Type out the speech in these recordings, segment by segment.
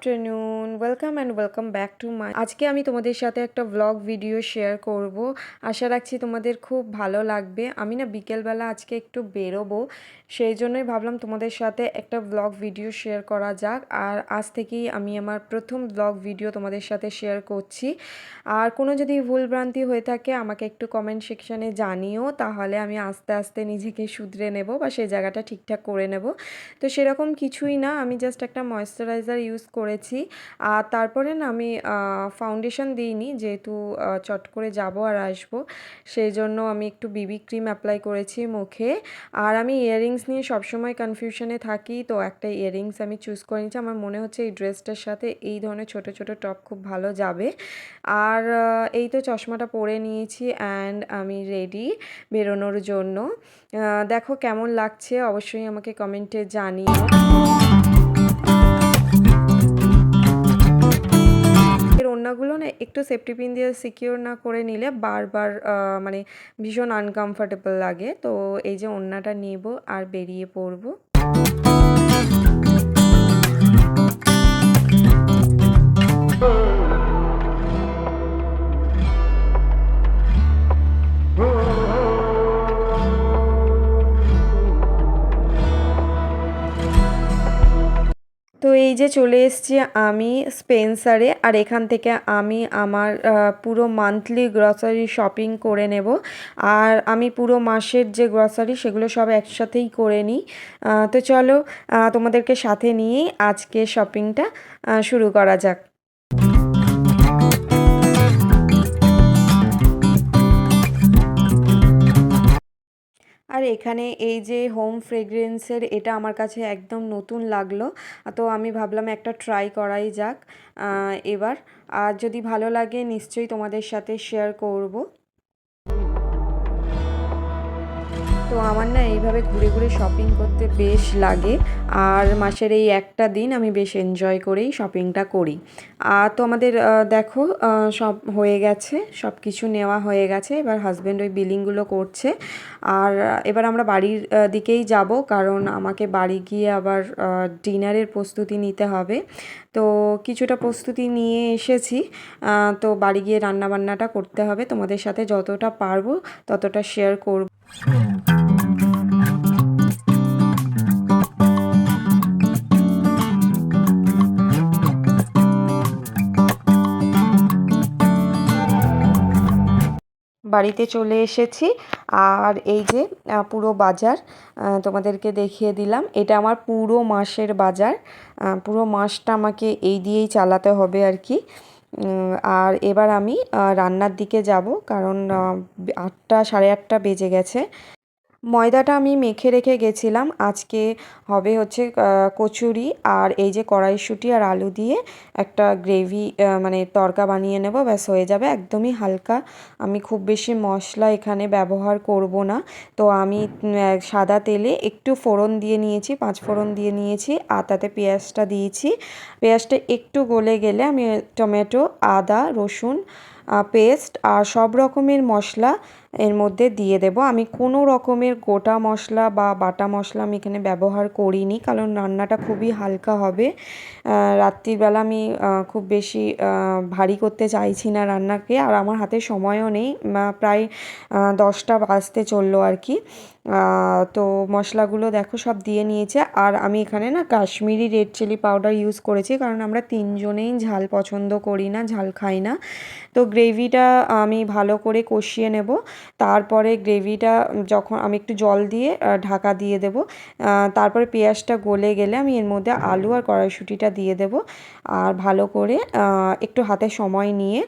Afternoon, welcome and welcome back to my আজকে আমি তোমাদের সাথে একটা ব্লগ ভিডিও শেয়ার করব। আশা রাখছি তোমাদের খুব ভালো লাগবে। আমি না বিকেলবেলা আজকে একটু বেরোবো, সেই জন্যই ভাবলাম তোমাদের সাথে একটা ব্লগ ভিডিও শেয়ার করা যাক। আর আজ থেকেই আমি আমার প্রথম ব্লগ ভিডিও তোমাদের সাথে শেয়ার করছি। আর কোনো যদি ভুলভ্রান্তি হয়ে থাকে আমাকে একটু কমেন্ট সেকশানে জানিও, তাহলে আমি আস্তে আস্তে নিজেকে শুধরে নেব বা সেই জায়গাটা ঠিকঠাক করে নেব। তো সেরকম কিছুই না, আমি জাস্ট একটা ময়েশ্চারাইজার ইউজ করেছি। আর তারপরে না আমি ফাউন্ডেশন দিইনি, যেহেতু চট করে যাব আর আসবো, সেই জন্য আমি একটু বিবি ক্রিম অ্যাপ্লাই করেছি মুখে। আর আমি ইয়াররিংস নিয়ে সবসময় কনফিউশনে থাকি, তো একটা ইয়াররিংস আমি চুজ করে নিয়েছি। আমার মনে হচ্ছে এই ড্রেসটার সাথে এই ধরনের ছোট ছোট টপ খুব ভালো যাবে। আর এই তো চশমাটা পরে নিয়েছি অ্যান্ড আমি রেডি বেরোনোর জন্য। দেখো কেমন লাগছে অবশ্যই আমাকে কমেন্টে জানিও। এর ওড়নাগুলো না একটু সেফটি পিন দিয়ে সিকিউর না করে নিলে বারবার মানে ভীষণ আনকমফর্টেবল লাগে। তো এই যে ওড়নাটা নেব আর বেরিয়ে পড়বো। তো এই যে চলে এসেছি আমি স্পেন্সারে, আর এখান থেকে আমি আমার পুরো মান্থলি গ্রসারি শপিং করে নেব। আর আমি পুরো মাসের যে গ্রসারি সেগুলো সব একসাথেই করে নিই। তো চলো তোমাদেরকে সাথে নিয়েই আজকে শপিংটা শুরু করা যাক। আর এখানে এই যে হোম ফ্রেগরেন্সের এটা আমার কাছে একদম নতুন লাগলো, তো আমি ভাবলাম একটা ট্রাই করাই যাক এবার। আর যদি ভালো লাগে নিশ্চয়ই তোমাদের সাথে শেয়ার করব। তো আমার না এইভাবে ঘুরে ঘুরে শপিং করতে বেশ লাগে, আর মাসের এই একটা দিন আমি বেশ এনজয় করেই শপিংটা করি। আর তো আমাদের দেখো সব হয়ে গেছে, সব কিছু নেওয়া হয়ে গেছে। এবার হাজব্যান্ড ওই বিলিংগুলো করছে। আর এবার আমরা বাড়ির দিকেই যাব, কারণ আমাকে বাড়ি গিয়ে আবার ডিনারের প্রস্তুতি নিতে হবে। তো কিছুটা প্রস্তুতি নিয়ে এসেছি, তো বাড়ি গিয়ে রান্নাবান্নাটা করতে হবে। তোমাদের সাথে যতটা পারবো ততটা শেয়ার করব। বাড়িতে চলে এসেছি, আর এই যে পুরো বাজার তোমাদেরকে দেখিয়ে দিলাম। এটা আমার পুরো মাসের বাজার, পুরো মাসটা আমাকে এই দিয়েই চালাতে হবে আর কি। আর এবার আমি রান্নার দিকে যাব, কারণ 8টা সাড়ে 8টা বেজে গেছে। ময়দাটা আমি মেখে রেখে গেছিলাম। আজকে হবে হচ্ছে কচুরি আর এই যে কড়াইশুঁটি আর আলু দিয়ে একটা গ্রেভি মানে তড়কা বানিয়ে নেব, ব্যাস হয়ে যাবে। একদমই হালকা, আমি খুব বেশি মশলা এখানে ব্যবহার করব না। তো আমি সাদা তেলে একটু ফোড়ন দিয়ে নিয়েছি, 5 ফোড়ন দিয়ে নিয়েছি, আর তাতে পেঁয়াজটা দিয়েছি। পেঁয়াজটা একটু গলে গেলে আমি টমেটো, আদা, রসুন পেস্ট আর সব রকমের মশলা এর মধ্যে দিয়ে দেব। আমি কোনো রকমের গোটা মশলা বা বাটা মশলা আমি এখানে ব্যবহার করিনি, কারণ রান্নাটা খুবই হালকা হবে। রাত্রিবেলা আমি খুব বেশি ভারী করতে চাইছি না রান্নাকে, আর আমার হাতে সময়ও নেই। প্রায় 10টা বাজতে চললো আর কি। তো মশলাগুলো দেখো সব দিয়ে নিয়েছে। আর আমি এখানে না Kashmiri red chilli powder use করেছি, কারণ আমরা 3জনেই ঝাল পছন্দ করি না, ঝাল খাই না। তো গ্রেভিটা আমি ভালো করে কষিয়ে নেব। তারপরে গ্রেভিটা যখন আমি একটু জল দিয়ে ঢাকা দিয়ে দেব। তারপরে পেঁয়াজটা গলে গেলে আমি এর মধ্যে আলু আর কড়াইশুঁটিটা দিয়ে দেব। আর ভালো করে একটু হাতে সময় নিয়ে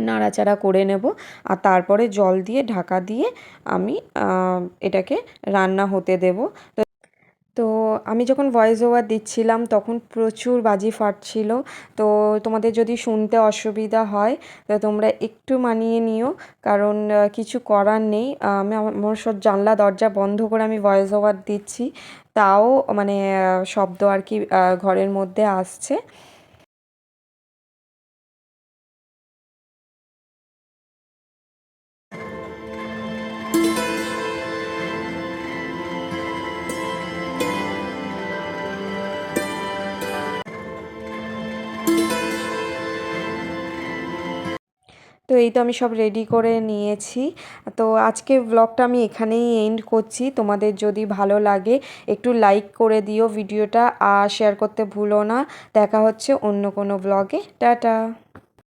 নাড়াচাড়া করে নেব। আর তারপরে জল দিয়ে ঢাকা দিয়ে আমি এটাকে রান্না হতে দেব। তো আমি যখন ভয়েস ওভার দিচ্ছিলাম তখন প্রচুর বাজি ফাটছিল। তো তোমাদের যদি শুনতে অসুবিধা হয় তো তোমরা একটু মানিয়ে নিও, কারণ কিছু করার নেই। আমি আমার সব জানলা দরজা বন্ধ করে আমি ভয়েস ওভার দিচ্ছি, তাও মানে শব্দ আর কি ঘরের মধ্যে আসছে। তো এই তো আমি সব রেডি করে নিয়েছি। তো আজকে ব্লগটা আমি এখানেই এন্ড করছি। তোমাদের যদি ভালো লাগে একটু লাইক করে দিও ভিডিওটা, আর শেয়ার করতে ভুলো না। দেখা হচ্ছে অন্য কোনো ব্লগে। টাটা।